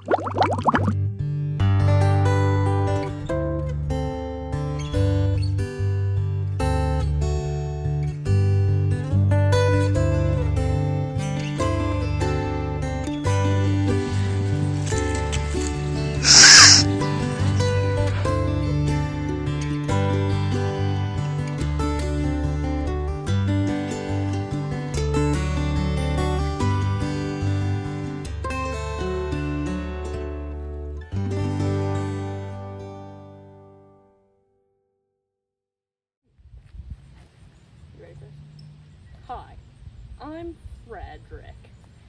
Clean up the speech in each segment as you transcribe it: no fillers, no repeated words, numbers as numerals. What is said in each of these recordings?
You ready for this? Hi, I'm Frederick,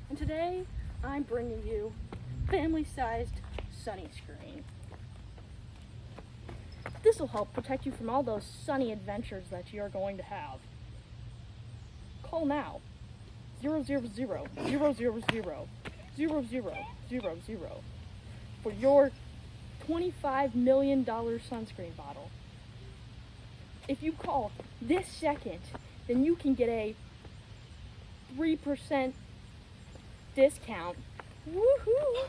and today I'm bringing you family-sized sunny screen. This will help protect you from all those sunny adventures that you're going to have. Call now 000-000-0000 for your $25 million sunscreen bottle. If you call this second, then you can get a 3% discount. Woohoo!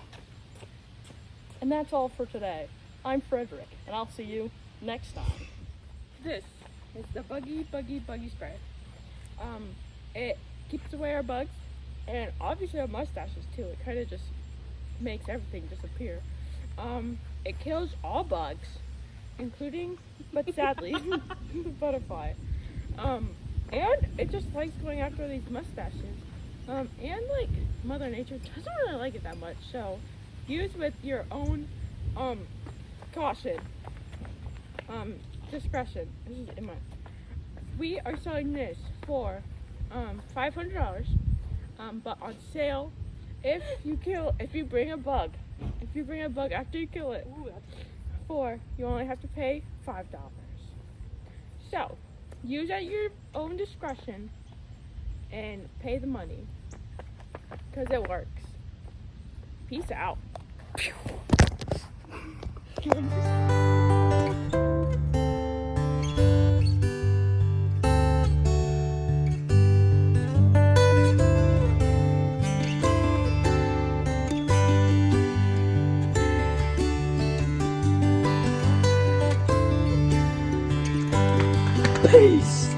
And that's all for today. I'm Frederick, and I'll see you next time. This is the Buggy Spray. It keeps away our bugs, and obviously our mustaches too. It kind of just makes everything disappear. It kills all bugs, including, but sadly, the butterfly. And it just likes going after these mustaches. And like Mother Nature doesn't really like it that much, so use with your own caution, discretion. This is in my. We are selling this for $500, but on sale if you bring a bug after you kill it. You only have to pay $5. So use at your own discretion and pay the money because it works. Peace out. Peace.